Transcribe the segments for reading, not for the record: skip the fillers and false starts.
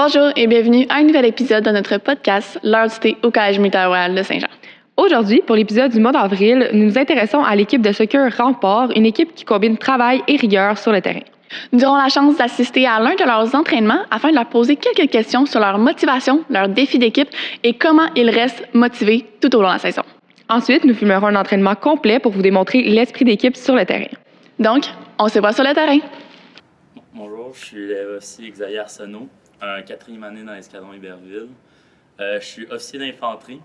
Bonjour et bienvenue à un nouvel épisode de notre podcast L'heure du thé au Collège militaire royal de Saint-Jean. Aujourd'hui, pour l'épisode du mois d'avril, nous nous intéressons à l'équipe de soccer Rempart, une équipe qui combine travail et rigueur sur le terrain. Nous aurons la chance d'assister à l'un de leurs entraînements afin de leur poser quelques questions sur leur motivation, leurs défis d'équipe et comment ils restent motivés tout au long de la saison. Ensuite, nous filmerons un entraînement complet pour vous démontrer l'esprit d'équipe sur le terrain. Donc, on se voit sur le terrain. Bonjour, je suis officier Xavier Arsenault, un 4e année dans l'escadron Iberville. Je suis officier d'infanterie.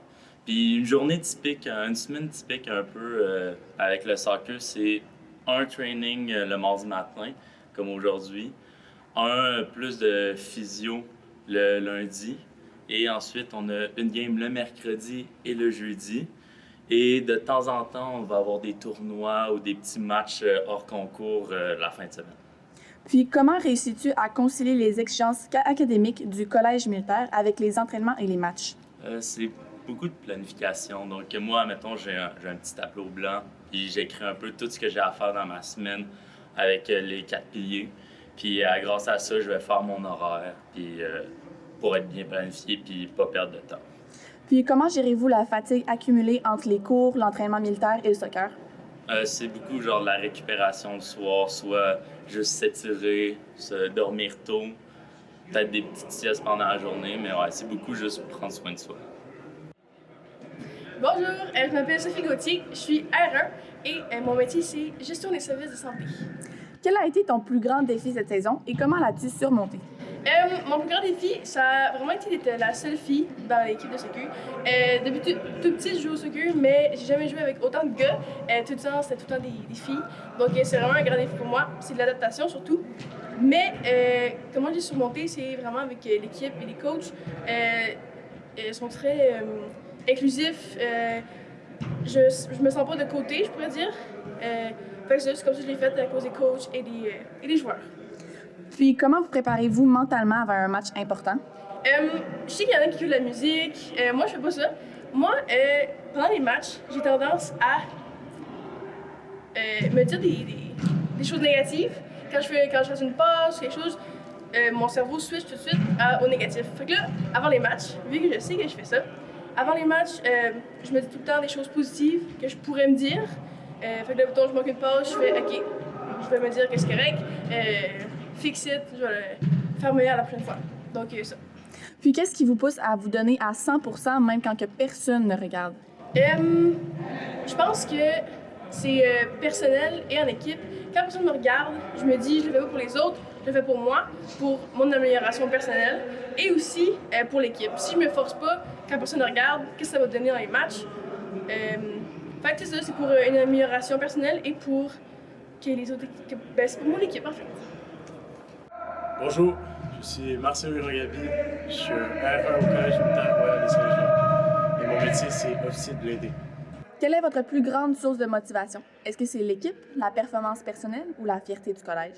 Puis une journée typique, une semaine typique un peu avec le soccer, c'est un training le mardi matin, comme aujourd'hui, un plus de physio le lundi, et ensuite on a une game le mercredi et le jeudi. Et de temps en temps, on va avoir des tournois ou des petits matchs hors concours la fin de semaine. Puis, comment réussis-tu à concilier les exigences académiques du collège militaire avec les entraînements et les matchs? C'est beaucoup de planification. Donc, moi, mettons, j'ai un petit tableau blanc, puis j'écris un peu tout ce que j'ai à faire dans ma semaine avec les 4 piliers. Puis, grâce à ça, je vais faire mon horaire, puis pour être bien planifié, puis pas perdre de temps. Puis, comment gérez-vous la fatigue accumulée entre les cours, l'entraînement militaire et le soccer? C'est beaucoup genre de la récupération le soir, soit juste s'étirer, se dormir tôt, peut-être des petites siestes pendant la journée, mais ouais, c'est beaucoup juste prendre soin de soi. Bonjour, je m'appelle Sophie Gauthier, je suis R1 et mon métier c'est gestion des services de santé. Quel a été ton plus grand défi cette saison et comment l'as-tu surmonté? Mon plus grand défi, ça a vraiment été d'être la seule fille dans l'équipe de soccer. Depuis tout petit, je joue au soccer, mais j'ai jamais joué avec autant de gars. Tout le temps, c'était tout le temps des filles. Donc, c'est vraiment un grand défi pour moi. C'est de l'adaptation surtout. Mais comment j'ai surmonté, c'est vraiment avec l'équipe et les coachs. Ils sont très inclusifs. Je me sens pas de côté, je pourrais dire. Fait que c'est comme ça que je l'ai fait à cause des coachs et des joueurs. Puis, comment vous préparez-vous mentalement avant un match important? Je sais qu'il y en a qui écoutent de la musique. Moi, je fais pas ça. Moi, pendant les matchs, j'ai tendance à me dire des choses négatives. Quand je fais une passe, quelque chose, mon cerveau switch tout de suite au négatif. Fait que là, avant les matchs, vu que je sais que je fais ça, avant les matchs, je me dis tout le temps des choses positives que je pourrais me dire. Fait que là, je manque une passe, je fais OK, je vais me dire que c'est correct. Fix it, je vais le faire meilleur la prochaine fois. Donc, ça. Puis, qu'est-ce qui vous pousse à vous donner à 100% même quand que personne ne regarde? Je pense que c'est personnel et en équipe. Quand personne me regarde, je me dis, je le fais pas pour les autres, je le fais pour moi, pour mon amélioration personnelle et aussi pour l'équipe. Si je me force pas, quand personne ne regarde, qu'est-ce que ça va donner dans les matchs? Fait que c'est ça, c'est pour une amélioration personnelle et pour que les autres équipes, c'est pour mon équipe en fait. Bonjour, je suis Marcel Gabi, je suis un R1 au Collège militaire royal de Saint-Jean et mon métier c'est officier de blindé. Quelle est votre plus grande source de motivation? Est-ce que c'est l'équipe, la performance personnelle ou la fierté du collège?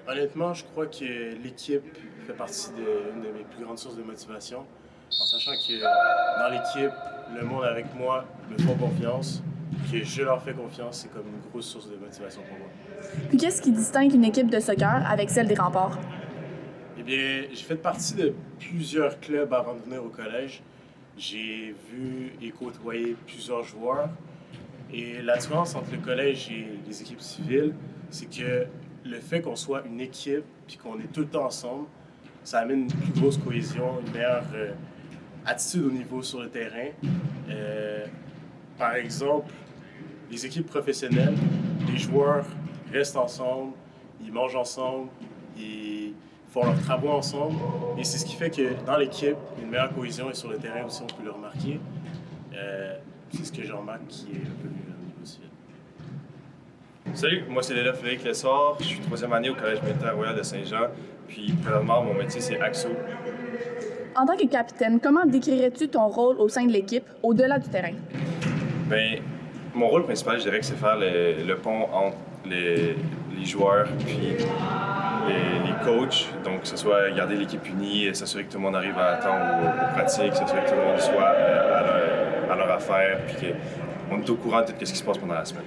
Honnêtement, je crois que l'équipe fait partie d'une de mes plus grandes sources de motivation, en sachant que dans l'équipe, le monde avec moi me font confiance, que je leur fais confiance, c'est comme une grosse source de motivation pour moi. Puis qu'est-ce qui distingue une équipe de soccer avec celle des Remparts? Eh bien, j'ai fait partie de plusieurs clubs avant de venir au collège. J'ai vu et côtoyé plusieurs joueurs. Et la différence entre le collège et les équipes civiles, c'est que le fait qu'on soit une équipe puis qu'on est tout le temps ensemble, ça amène une plus grosse cohésion, une meilleure attitude au niveau sur le terrain. Par exemple, les équipes professionnelles, les joueurs restent ensemble, ils mangent ensemble, ils font leurs travaux ensemble. Et c'est ce qui fait que dans l'équipe, il y a une meilleure cohésion et sur le terrain aussi, on peut le remarquer. C'est ce que je remarque qui est un peu mieux au niveau civil. Salut, moi c'est Léla Frédéric Lessard, je suis 3e année au Collège militaire royal de Saint-Jean, puis présentement mon métier c'est AXO. En tant que capitaine, comment décrirais-tu ton rôle au sein de l'équipe, au-delà du terrain? Bien, mon rôle principal, je dirais que c'est faire le pont entre les joueurs puis les coachs, donc que ce soit garder l'équipe unie, s'assurer que tout le monde arrive à temps aux pratiques, s'assurer que tout le monde soit à leur affaire, puis qu'on est au courant de tout ce qui se passe pendant la semaine.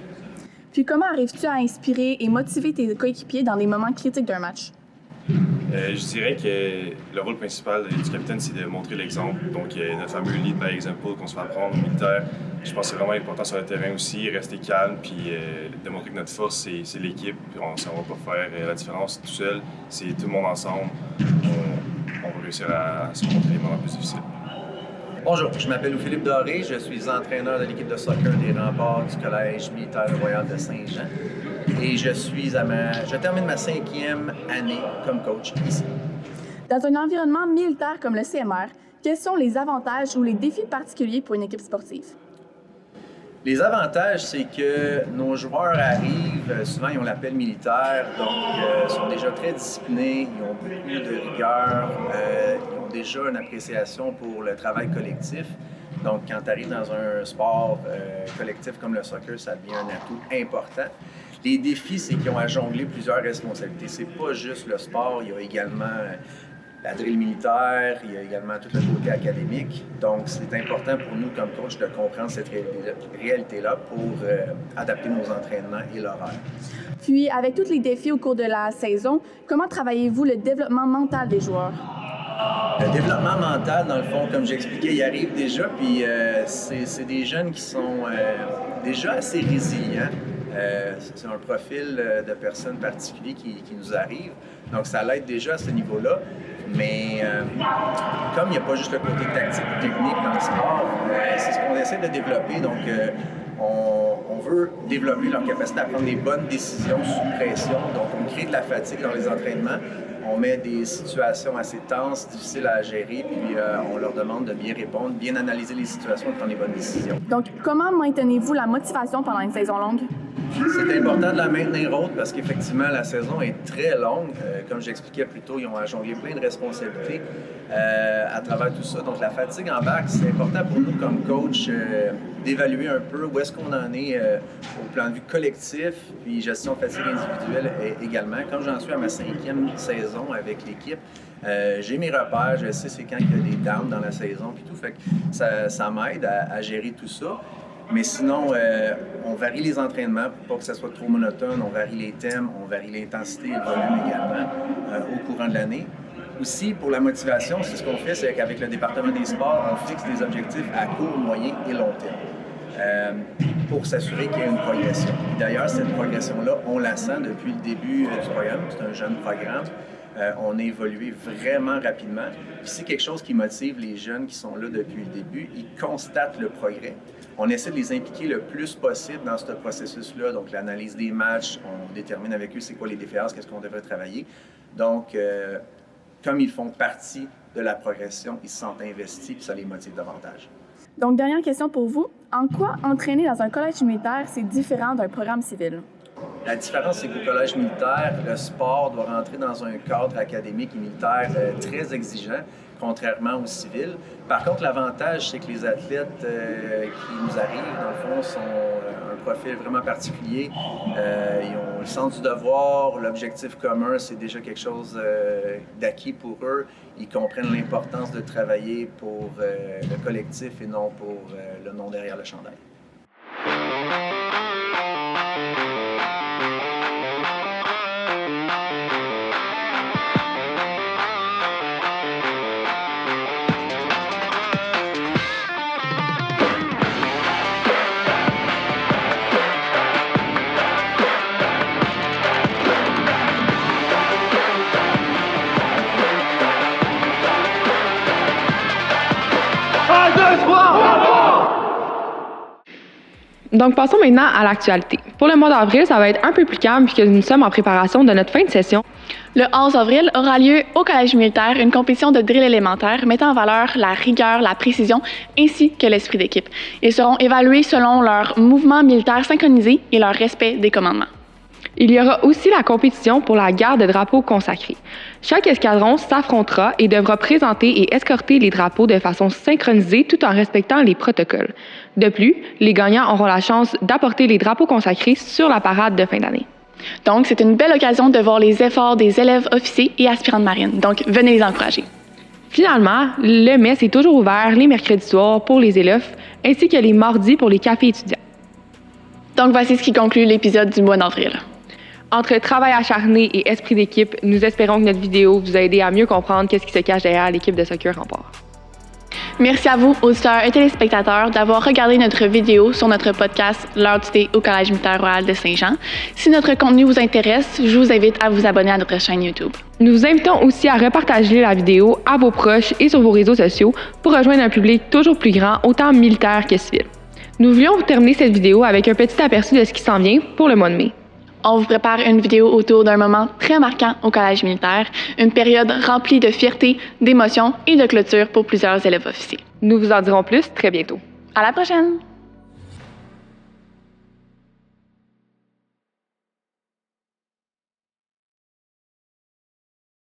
Puis comment arrives-tu à inspirer et motiver tes coéquipiers dans les moments critiques d'un match? Je dirais que le rôle principal du capitaine, c'est de montrer l'exemple. Donc, notre fameux lead by example qu'on se fait apprendre au militaire, je pense que c'est vraiment important sur le terrain aussi, rester calme, puis démontrer que notre force, c'est l'équipe. On ne va pas faire la différence tout seul, c'est tout le monde ensemble. On va réussir à se montrer les moments plus difficiles. Bonjour, je m'appelle Louis-Philippe Doré, je suis entraîneur de l'équipe de soccer des Remparts du Collège militaire royal de Saint-Jean et je termine ma 5e année comme coach ici. Dans un environnement militaire comme le CMR, quels sont les avantages ou les défis particuliers pour une équipe sportive? Les avantages, c'est que nos joueurs arrivent, souvent ils ont l'appel militaire, donc sont déjà très disciplinés, ils ont beaucoup de rigueur, ils ont déjà une appréciation pour le travail collectif. Donc quand tu arrives dans un sport collectif comme le soccer, ça devient un atout important. Les défis, c'est qu'ils ont à jongler plusieurs responsabilités. C'est pas juste le sport, il y a également la drill militaire, il y a également tout le côté académique. Donc, c'est important pour nous, comme coach, de comprendre cette réalité-là pour adapter nos entraînements et l'horaire. Puis, avec tous les défis au cours de la saison, comment travaillez-vous le développement mental des joueurs? Le développement mental, dans le fond, comme j'expliquais, il arrive déjà, puis c'est des jeunes qui sont déjà assez résilients. C'est un profil de personnes particulier qui nous arrive. Donc, ça l'aide déjà à ce niveau-là. Mais comme il n'y a pas juste le côté tactique ou technique dans le sport, c'est ce qu'on essaie de développer. Donc, on veut développer leur capacité à prendre des bonnes décisions sous pression. Donc, on crée de la fatigue dans les entraînements. On met des situations assez tenses, difficiles à gérer, puis on leur demande de bien répondre, bien analyser les situations et prendre les bonnes décisions. Donc, comment maintenez-vous la motivation pendant une saison longue? C'est important de la maintenir haute parce qu'effectivement, la saison est très longue. Comme j'expliquais plus tôt, ils ont à jongler plein de responsabilités à travers tout ça. Donc, la fatigue en bac, c'est important pour nous comme coach d'évaluer un peu où est-ce qu'on en est au plan de vue collectif, puis gestion de fatigue individuelle également. Comme j'en suis à ma 5e saison avec l'équipe, j'ai mes repères, je sais c'est quand il y a des downs dans la saison, puis tout. Fait que ça m'aide à gérer tout ça. Mais sinon, on varie les entraînements pour pas que ça soit trop monotone. On varie les thèmes, on varie l'intensité et le volume également au courant de l'année. Aussi, pour la motivation, c'est ce qu'on fait, c'est qu'avec le département des sports, on fixe des objectifs à court, moyen et long terme pour s'assurer qu'il y ait une progression. D'ailleurs, cette progression-là, on la sent depuis le début du programme. C'est un jeune programme. On a évolué vraiment rapidement. Puis c'est quelque chose qui motive les jeunes qui sont là depuis le début. Ils constatent le progrès. On essaie de les impliquer le plus possible dans ce processus-là. Donc, l'analyse des matchs, on détermine avec eux c'est quoi les différences, qu'est-ce qu'on devrait travailler. Donc, comme ils font partie de la progression, ils se sentent investis et ça les motive davantage. Donc, dernière question pour vous. En quoi entraîner dans un collège militaire, c'est différent d'un programme civil? La différence, c'est qu'au collège militaire, le sport doit rentrer dans un cadre académique et militaire très exigeant, contrairement au civil. Par contre, l'avantage, c'est que les athlètes qui nous arrivent, dans le fond, sont un profil vraiment particulier. Ils ont le sens du devoir, l'objectif commun, c'est déjà quelque chose d'acquis pour eux. Ils comprennent l'importance de travailler pour le collectif et non pour le nom derrière le chandail. Donc, passons maintenant à l'actualité. Pour le mois d'avril, ça va être un peu plus calme puisque nous sommes en préparation de notre fin de session. Le 11 avril aura lieu au Collège militaire une compétition de drill élémentaire mettant en valeur la rigueur, la précision ainsi que l'esprit d'équipe. Ils seront évalués selon leur mouvement militaire synchronisé et leur respect des commandements. Il y aura aussi la compétition pour la garde de drapeaux consacrés. Chaque escadron s'affrontera et devra présenter et escorter les drapeaux de façon synchronisée tout en respectant les protocoles. De plus, les gagnants auront la chance d'apporter les drapeaux consacrés sur la parade de fin d'année. Donc, c'est une belle occasion de voir les efforts des élèves officiers et aspirants de marine. Donc, venez les encourager. Finalement, le mess est toujours ouvert les mercredis soirs pour les élèves ainsi que les mardis pour les cafés étudiants. Donc, voici ce qui conclut l'épisode du mois d'avril. Entre travail acharné et esprit d'équipe, nous espérons que notre vidéo vous a aidé à mieux comprendre qu'est-ce qui se cache derrière l'équipe de soccer Rempart. Merci à vous, auditeurs et téléspectateurs, d'avoir regardé notre vidéo sur notre podcast L'heure du thé au Collège militaire royal de Saint-Jean. Si notre contenu vous intéresse, je vous invite à vous abonner à notre chaîne YouTube. Nous vous invitons aussi à repartager la vidéo à vos proches et sur vos réseaux sociaux pour rejoindre un public toujours plus grand, autant militaire que civil. Nous voulions terminer cette vidéo avec un petit aperçu de ce qui s'en vient pour le mois de mai. On vous prépare une vidéo autour d'un moment très marquant au Collège militaire, une période remplie de fierté, d'émotion et de clôture pour plusieurs élèves officiers. Nous vous en dirons plus très bientôt. À la prochaine!